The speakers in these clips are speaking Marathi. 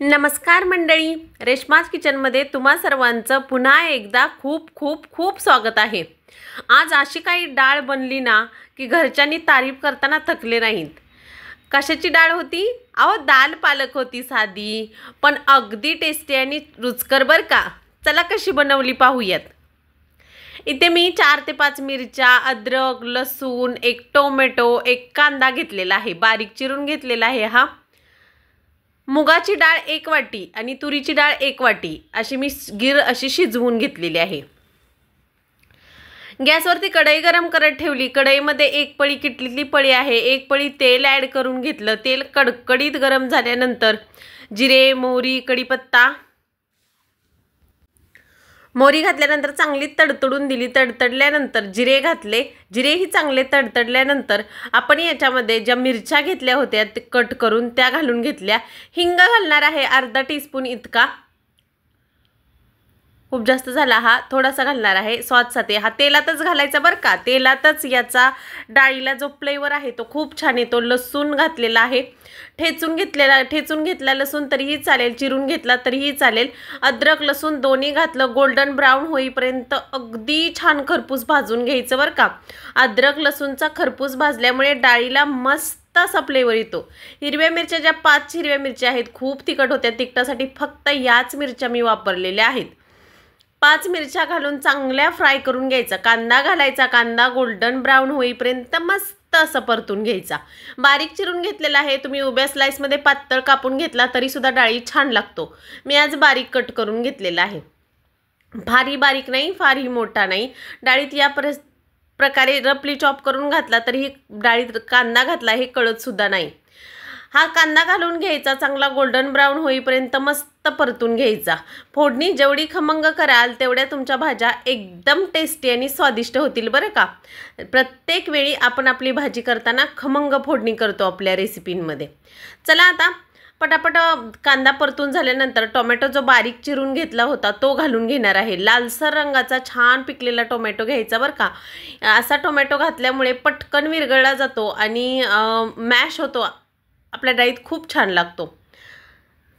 नमस्कार मंडळी, रेश्माज किचनमध्ये तुम्हा सर्वांचं पुन्हा एकदा खूप खूप खूप स्वागत आहे। आज अशी काही डाळ बनली ना की घरच्यांनी तारीफ करताना थकले नाहीत। कशाची डाळ होती? अहो दाल पालक होती, साधी पण अगदी टेस्टी आणि रुचकर बर का। चला कशी बनवली पाहूयात। इथे मी 4 ते 5 मिरच्या, अद्रक, लसूण, एक टोमॅटो, एक कांदा घेतलेला आहे, बारीक चिरून घेतलेला आहे। हा मुगाची डाळ 1 वाटी आणि तुरीची डाळ 1 वाटी अशी मी गिर अशी शिजवून घेतलेली आहे। गॅसवरती कढई गरम करत ठेवली। कढईमध्ये 1 पळी किटलीतली पळी आहे, 1 पळी तेल ॲड करून घेतलं। तेल कडकडीत गरम झाल्यानंतर जिरे, मोहरी, कढीपत्ता, मोहरी घातल्यानंतर चांगली तडतडून दिली। तडतडल्यानंतर जिरे घातले। जिरेही चांगले तडतडल्यानंतर आपण याच्यामध्ये ज्या मिरच्या घेतल्या होत्या ते कट करून त्या घालून घेतल्या। हिंग घालणार आहे अर्धा टीस्पून इतका, खूप जास्त झाला हा, थोडासा घालणार आहे स्वादसाठी। हा तेलातच घालायचा बरं का, तेलातच याचा डाळीला जो फ्लेवर आहे तो खूप छान येतो। लसूण घातलेला आहे, ठेचून घेतला लसूण तरीही चालेल, चिरून घेतला तरीही चालेल। अद्रक लसूण दोन्ही घातलं, गोल्डन ब्राऊन होईपर्यंत अगदी छान खरपूस भाजून घ्यायचं बरं का। अद्रक लसूणचा खरपूस भाजल्यामुळे डाळीला मस्त असा फ्लेवर येतो। हिरव्या मिरच्या ज्या 5 हिरव्या मिरच्या आहेत, खूप तिखट होत्या, तिखटासाठी फक्त याच मिरच्या मी वापरलेल्या आहेत। 5 मिरच्या घालून चांगल्या फ्राय करून घ्यायचा। कांदा घालायचा, कांदा गोल्डन ब्राऊन होईपर्यंत मस्त असं परतून घ्यायचा। बारीक चिरून घेतलेला आहे, तुम्ही उभ्या स्लाइसमध्ये पातळ कापून घेतला तरी सुद्धा डाळी छान लागतो। मी आज बारीक कट करून घेतलेला आहे, फारही बारीक नाही फारही मोठा नाही। डाळीत या प्रकारे रफली चॉप करून घातला तरी डाळीत कांदा घातला हे कळत सुद्धा नाही। हा कांदा घालून घ्यायचा, चांगला गोल्डन ब्राऊन होईपर्यंत मस्त परतून घ्यायचा। फोडणी जेवढी खमंग कराल तेवढ्या तुमच्या भाज्या एकदम टेस्टी आणि स्वादिष्ट होतील बरं का। प्रत्येक वेळी आपण आपली भाजी करताना खमंग फोडणी करतो आपल्या रेसिपींमध्ये। चला आता पटापट कांदा परतून झाल्यानंतर टोमॅटो जो बारीक चिरून घेतला होता तो घालून घेणार आहे। लालसर रंगाचा छान पिकलेला टोमॅटो घ्यायचा बरं का। असा टोमॅटो घातल्यामुळे पटकन विरघळला जातो आणि मॅश होतो, आपल्या डाळीत खूप छान लागतो।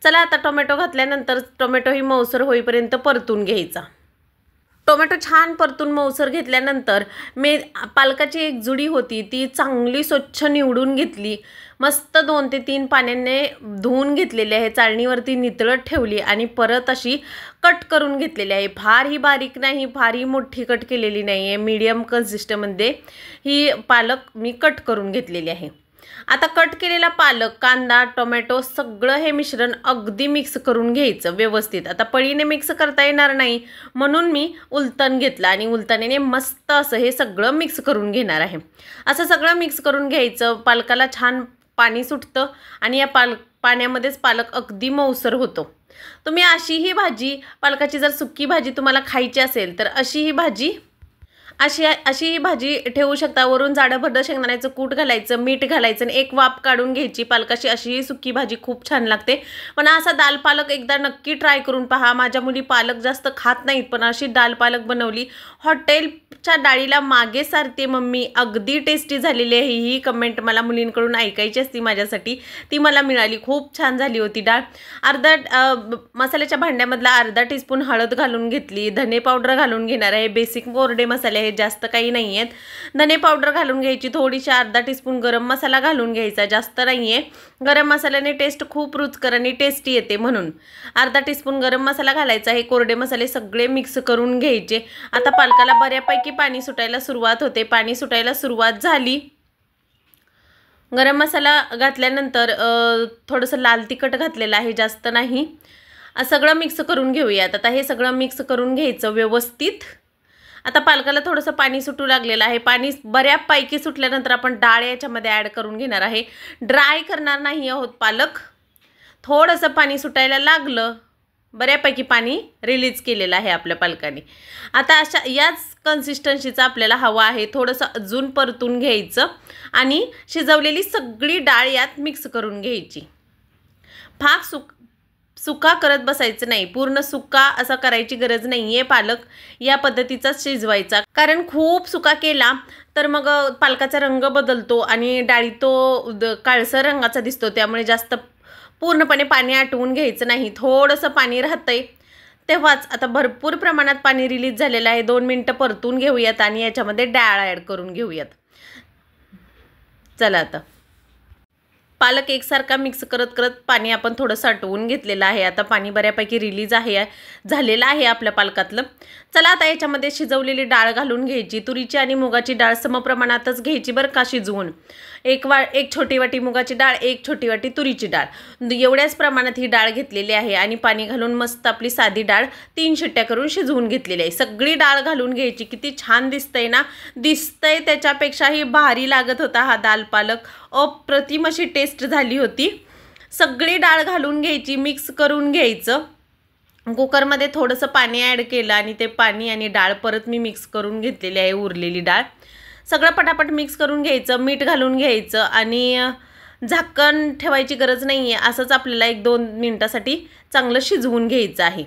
चला आता टोमॅटो घातल्यानंतर टोमॅटो ही मऊसर होईपर्यंत परतून घ्यायचा। टोमॅटो छान परतून मऊसर घेतल्यानंतर मी पालकाची एक जुडी होती ती चांगली स्वच्छ निवडून घेतली। मस्त 2 ते 3 पाण्याने धुवून घेतलेली आहे, चाळणीवरती नितळत ठेवली आणि परत अशी कट करून घेतलेली आहे। फारही बारीक नाही फारही मोठी कट केलेली नाही आहे, मीडियम कन्सिस्टमध्ये ही पालक मी कट करून घेतलेली आहे। आता कट केलेला पालक, कांदा, टोमॅटो सगळं हे मिश्रण अगदी मिक्स करून घ्यायचं व्यवस्थित। आता पळीने मिक्स करता येणार नाही म्हणून मी उलटण घेतला आणि उलटणीने मस्त असं हे सगळं मिक्स करून घेणार आहे। असं सगळं मिक्स करून घ्यायचं। पालकाला छान पाणी सुटतं आणि या पाण्यामध्येच पालक अगदी मऊसर होतो। तुम्ही अशी ही भाजी, पालकाची जर सुक्की भाजी तुम्हाला खायची असेल तर अशी ही भाजी ठेवू शकता। वरून जाडं भरडं शेंगदाण्याचं कूट घालायचं, मीठ घालायचं आणि एक वाफ काढून घ्यायची पालकाची। अशी सुक्की भाजी खूप छान लागते। पण असा दाल पालक एकदा नक्की ट्राय करून पहा। माझ्या मुली पालक जास्त खात नाहीत, पण अशी दाल पालक बनवली, हॉटेलच्या डाळीला मागे सारते मम्मी, अगदी टेस्टी झालेली आहे। ही कमेंट मला मुलींकडून ऐकायची असती माझ्यासाठी, ती मला मिळाली। खूप छान झाली होती डाळ। मसाल्याच्या भांड्यामधला अर्धा टीस्पून हळद घालून घेतली, धने पावडर घालून घेणार आहे, बेसिक कोरडे मसाले हे जास्त काही नाही आहेत। धने पावडर घालून घ्यायची, थोडीशी अर्धा टीस्पून गरम मसाला घालून घ्यायचा, जास्त नाही आहे। गरम मसाल्याने टेस्ट खूप रुचकर आणि टेस्टी येते म्हणून अर्धा टीस्पून गरम मसाला घालायचा। हे कोरडे मसाले सगळे मिक्स करून घ्यायचे। आता पालकाला बऱ्यापैकी पाणी सुटायला सुरुवात होते, पाणी सुटायला सुरुवात झाली। गरम मसाला घातल्यानंतर थोडंसं लाल तिखट घातलेलं आहे, जास्त नाही। सगळं मिक्स करून घेऊयात। आता हे सगळं मिक्स करून घ्यायचं व्यवस्थित। आता पालकाला थोडंसं पाणी सुटू लागलेलं आहे। पाणी बऱ्यापैकी सुटल्यानंतर आपण डाळ याच्यामध्ये ॲड करून घेणार आहे। ड्राय करणार नाही आहोत पालक। थोडंसं पाणी सुटायला लागलं, बऱ्यापैकी पाणी रिलीज केलेलं आहे आपल्या पालकाने। आता याच कन्सिस्टन्सीचा आपल्याला हवा आहे। थोडंसं अजून परतून घ्यायचं आणि शिजवलेली सगळी डाळ यात मिक्स करून घ्यायची। सुका करत बसायचं नाही, पूर्ण सुका असा करायची गरज नाहीये। पालक या पद्धतीचाच शिजवायचा, कारण खूप सुका केला तर मग पालकाचा रंग बदलतो आणि डाळी तो काळसर रंगाचा दिसतो, त्यामुळे जास्त पूर्णपणे पाणी आटवून घ्यायचं नाही, थोडंसं पाणी राहतंय तेव्हाच. आता भरपूर प्रमाणात पाणी रिलीज झालेलं आहे. 2 मिनटं परतून घेऊयात आणि याच्यामध्ये डाळ ॲड करून घेऊयात. चला आता पालक एकसारखा मिक्स करत करत पाणी आपण थोडं साठवून घेतलेलं आहे. आता पाणी बऱ्यापैकी रिलीज झालेलं आहे आपल्या पालकातलं. चला आता याच्यामध्ये शिजवलेली डाळ घालून घ्यायची. तुरीची आणि मुगाची डाळ समप्रमाणातच घ्यायची बरं का शिजवून. एक छोटी वाटी मुगाची डाळ, 1 छोटी वाटी तुरीची डाळ, एवढ्याच प्रमाणात ही डाळ घेतलेली आहे. आणि पाणी घालून मस्त आपली साधी डाळ 3 शिट्ट्या करून शिजवून घेतलेली आहे. सगळी डाळ घालून घ्यायची. किती छान दिसतंय ना, दिसतंय त्याच्यापेक्षाही भारी लागत होता हा दाल पालक. अप्रतिम अशी टेस्ट झाली होती. सगळी डाळ घालून घ्यायची, मिक्स करून घ्यायचं. कुकरमध्ये थोडंसं पाणी ॲड केलं आणि ते पाणी आणि डाळ परत मी मिक्स करून घेतलेली आहे. उरलेली डाळ सगळं पटापट मिक्स करून घ्यायचं, मीठ घालून घ्यायचं आणि झाकण ठेवायची गरज नाही आहे. असंच आपल्याला 1-2 मिनटासाठी चांगलं शिजवून घ्यायचं आहे,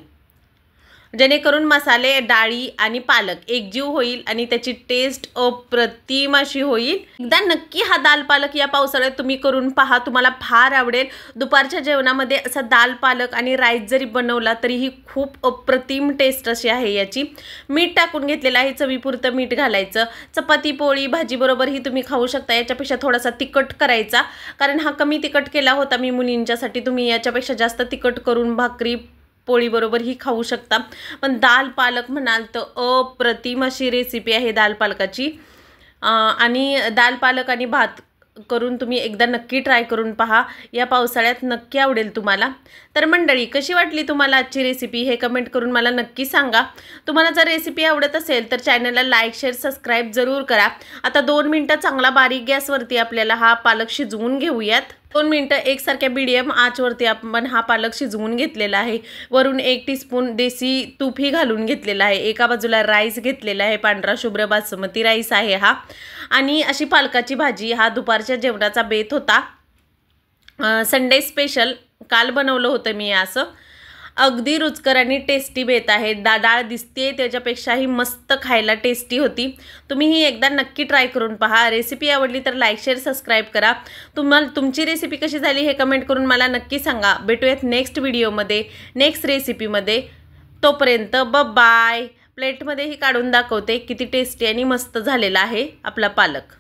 जेणेकरून मसाले, डाळी आणि पालक एकजीव होईल आणि त्याची टेस्ट अप्रतिम अशी होईल. एकदा नक्की हा दाल पालक या पावसाळ्यात तुम्ही करून पहा, तुम्हाला फार आवडेल. दुपारच्या जेवणामध्ये असा दाल पालक आणि राईस जरी बनवला तरीही खूप अप्रतिम टेस्ट अशी आहे याची. मीठ टाकून घेतलेलं आहे, चवीपुरतं मीठ घालायचं. चपाती, पोळी, भाजी बरोबरही तुम्ही खाऊ शकता. याच्यापेक्षा थोडासा तिखट करायचा, कारण हा कमी तिखट केला होता मी मुलींच्यासाठी. तुम्ही याच्यापेक्षा जास्त तिखट करून भाकरी पोळी बरोबर ही खाऊ शकता. पण दाल पालक म्हणाल तर अप्रतिम अशी रेसिपी आहे दाल पालकाची. आणि दाल पालक आणि भात करून तुम्ही एकदा नक्की ट्राय करून पहा. या पावसाळ्यात नक्की आवडेल तुम्हाला. तर मंडळी, कशी वाटली तुम्हाला आजची रेसिपी हे कमेंट करून मला नक्की सांगा. तुम्हाला जर रेसिपी आवडत असेल तर चॅनलला लाईक, शेअर, सबस्क्राईब जरूर करा. आता 2 मिनटं चांगला बारीक गॅसवरती आपल्याला हा पालक शिजवून घेऊयात. 2 मिनटं एकसारख्या मीडियम आचवरती आपण हा पालक शिजवून घेतलेला आहे. वरून 1 टीस्पून देसी तूपही घालून घेतलेला आहे. एका बाजूला राईस घेतलेला आहे, पांढरा शुभ्र बासमती राईस आहे हा. आणि अशी पालकाची भाजी. हा दुपारच्या जेवणाचा बेत होता, संडे स्पेशल. काल बनवलं होतं मी असं. अगदी रुचकर आणि टेस्टी बेत आहे. डाळ दिसते त्याच्यापेक्षाही मस्त खायला टेस्टी होती. तुम्हीही एकदा नक्की ट्राय करून पहा. रेसिपी आवडली तर लाईक, शेअर, सबस्क्राईब करा. तुमची रेसिपी कशी झाली हे कमेंट करून मला नक्की सांगा. भेटूयात नेक्स्ट व्हिडिओमध्ये, नेक्स्ट रेसिपीमध्ये. तोपर्यंत बाय. प्लेटमध्येही काढून दाखवते किती टेस्टी आणि मस्त झालेला आहे आपला पालक.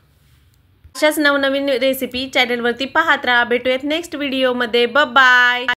अशाच नवनवीन रेसिपी चॅनलवरती पाहत राहा. भेटूयात नेक्स्ट व्हिडिओमध्ये. बाय.